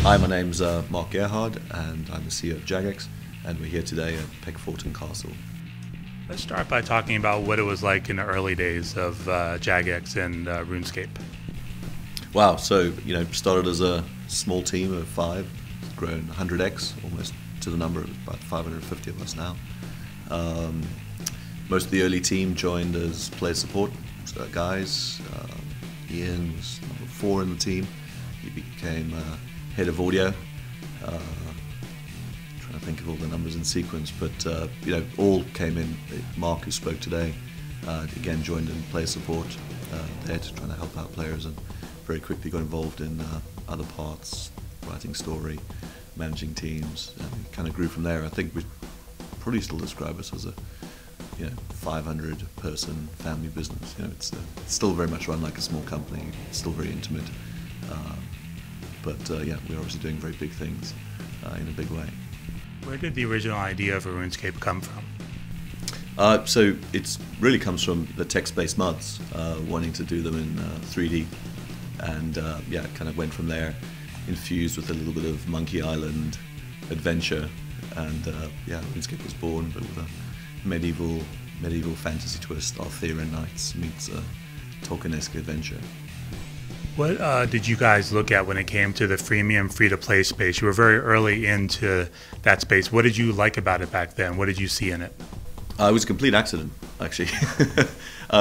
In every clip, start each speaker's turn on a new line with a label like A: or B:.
A: Hi, my name's Mark Gerhard, and I'm the CEO of Jagex, and we're here today at Peckforton Castle.
B: Let's start by talking about what it was like in the early days of Jagex and Runescape.
A: Wow, so started as a small team of 5, grown 100x, almost to the number of about 550 of us now. Most of the early team joined as player support guys. Ian was number 4 in the team. He became head of audio. Trying to think of all the numbers in sequence, but all came in. Mark, who spoke today, again joined in player support there to trying to help out players, and very quickly got involved in other parts, writing story, managing teams, and kind of grew from there. I think we'd probably still describe us as a 500-person family business. It's still very much run like a small company. It's still very intimate, but we're obviously doing very big things in a big way.
B: Where did the original idea for Runescape come from?
A: So it really comes from the text-based mods, wanting to do them in 3D, and kind of went from there, infused with a little bit of Monkey Island adventure, and Runescape was born, but with a medieval fantasy twist. Arthurian Knights meets a Tolkien-esque adventure.
B: What did you guys look at when it came to the freemium free-to-play space? You were very early into that space. What did you like about it back then? What did you see in it?
A: It was a complete accident, actually.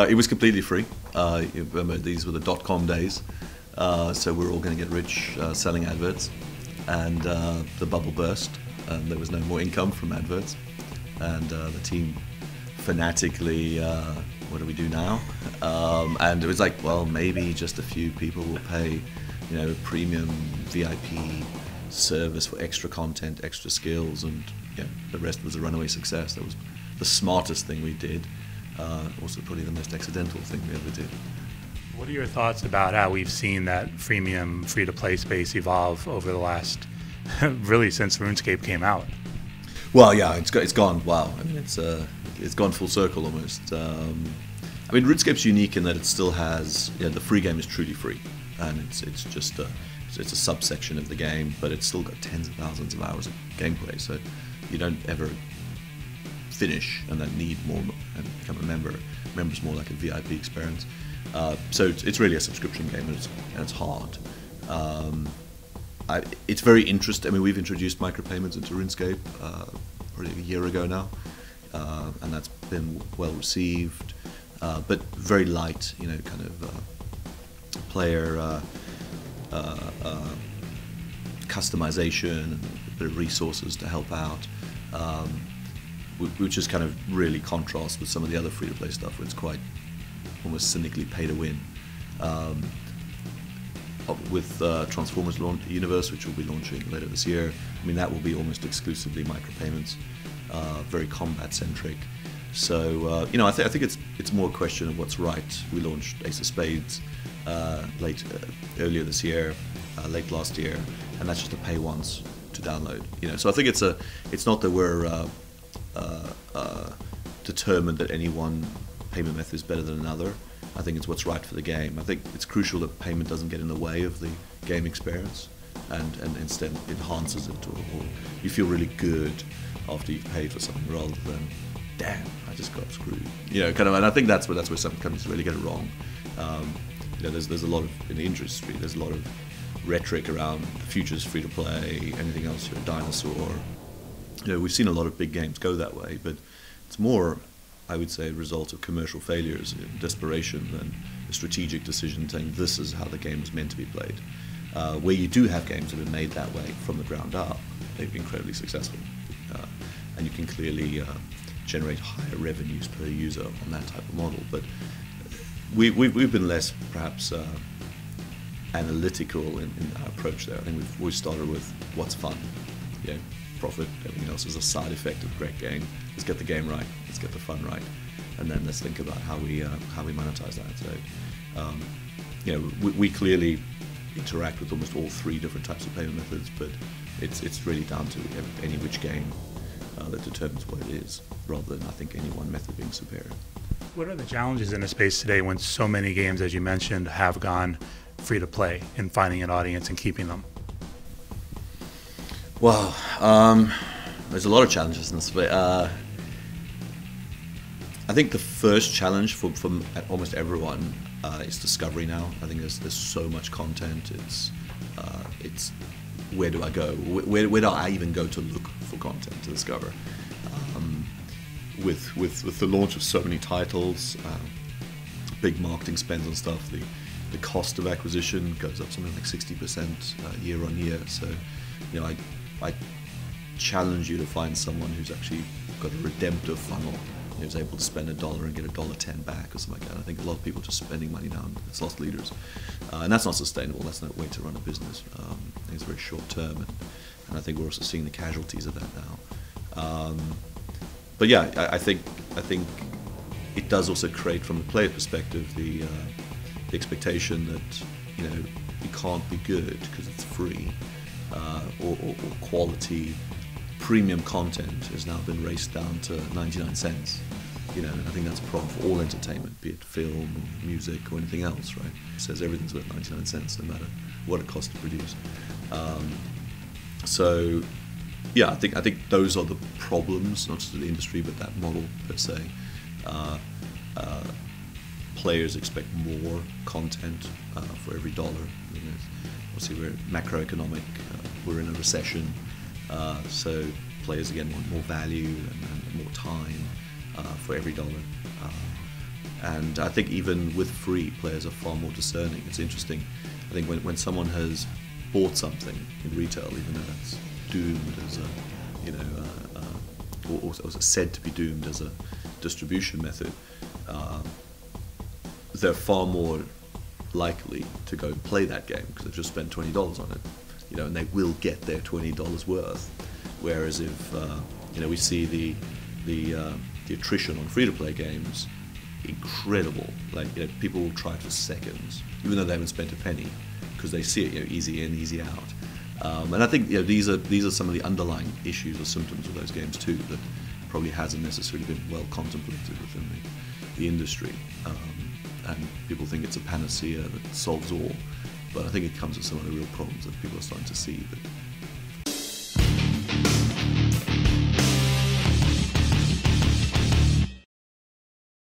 A: It was completely free. You remember, these were the .com days, so we were all going to get rich selling adverts, and the bubble burst, and there was no more income from adverts, and the team fanatically, what do we do now? And it was like, well, maybe just a few people will pay, premium VIP service for extra content, extra skills, and the rest was a runaway success. That was the smartest thing we did, also probably the most accidental thing we ever did.
B: What are your thoughts about how we've seen that freemium free-to-play space evolve over the last, really since RuneScape came out?
A: Well, yeah, it's gone. Wow, I mean, it's gone full circle almost. I mean, RuneScape's unique in that it still has the free game is truly free, and it's just it's a subsection of the game, but it's still got tens of thousands of hours of gameplay. So you don't ever finish and then need more and become a member. Member's more like a VIP experience. So it's really a subscription game, and it's hard. It's very interesting. I mean, we've introduced micropayments into RuneScape probably a year ago now, and that's been well received, but very light, kind of player customization and a bit of resources to help out, which is kind of really contrasts with some of the other free-to-play stuff where it's quite almost cynically pay to win. With Transformers Universe, which will be launching later this year, I mean, that will be almost exclusively micropayments, very combat-centric. So I think it's more a question of what's right. We launched Ace of Spades earlier this year, late last year, and that's just a pay once to download. So I think it's not that we're determined that any one payment method is better than another. I think it's what's right for the game. I think it's crucial that payment doesn't get in the way of the game experience, and instead enhances it, or you feel really good after you've paid for something, rather than, damn, I just got screwed. Kind of. And I think that's where some companies really get it wrong. There's a lot of, in the industry, there's a lot of rhetoric around the future's free to play, anything else, you're a dinosaur. We've seen a lot of big games go that way, but it's more, I would say, a result of commercial failures, desperation, than a strategic decision saying this is how the game is meant to be played. Where you do have games that have been made that way from the ground up, they've been incredibly successful, and you can clearly generate higher revenues per user on that type of model. But we've been less, perhaps, analytical in our approach there. I think we've started with what's fun. Profit, everything else is a side effect of a great game. Let's get the game right, let's get the fun right, and then let's think about how we monetize that. So we clearly interact with almost all 3 different types of payment methods, but it's really down to any which game that determines what it is, rather than, I think, any one method being superior.
B: What are the challenges in the space today when so many games, as you mentioned, have gone free to play in finding an audience and keeping them?
A: Well, there's a lot of challenges in this. But I think the first challenge for almost everyone is discovery now. I think there's so much content. It's where do I go? Where do I even go to look for content to discover? With the launch of so many titles, big marketing spends on stuff, the cost of acquisition goes up something like 60% year on year. So, you know, I challenge you to find someone who's actually got a redemptive funnel, who's able to spend $1 and get $1.10 back or something like that. I think a lot of people are just spending money now, and it's lost leaders, and that's not sustainable. That's no way to run a business. I think it's very short term, and I think we're also seeing the casualties of that now. But yeah, I think it does also create, from the player perspective, the expectation that, you know, you can't be good because it's free, or quality premium content has now been raced down to 99 cents. You know, and I think that's a problem for all entertainment, be it film or music or anything else, right? It says everything's worth 99 cents no matter what it costs to produce. So yeah, I think those are the problems, not just of the industry, but that model per se. Players expect more content for every dollar. You know, obviously, we're macroeconomic. We're in a recession, so players again want more value and more time for every dollar. And I think even with free, players are far more discerning. It's interesting. I think when someone has bought something in retail, even though it's doomed as a, you know, or said to be doomed as a distribution method, they're far more likely to go and play that game because they've just spent $20 on it, you know, and they will get their $20 worth. Whereas if you know, we see the attrition on free-to-play games, incredible. Like, you know, people will try for seconds, even though they haven't spent a penny, because they see it, you know, easy in, easy out. And I think, you know, these are some of the underlying issues or symptoms of those games too that probably hasn't necessarily been well contemplated within the industry. And people think it's a panacea that solves all, but I think it comes with some of the real problems that people are starting to see, that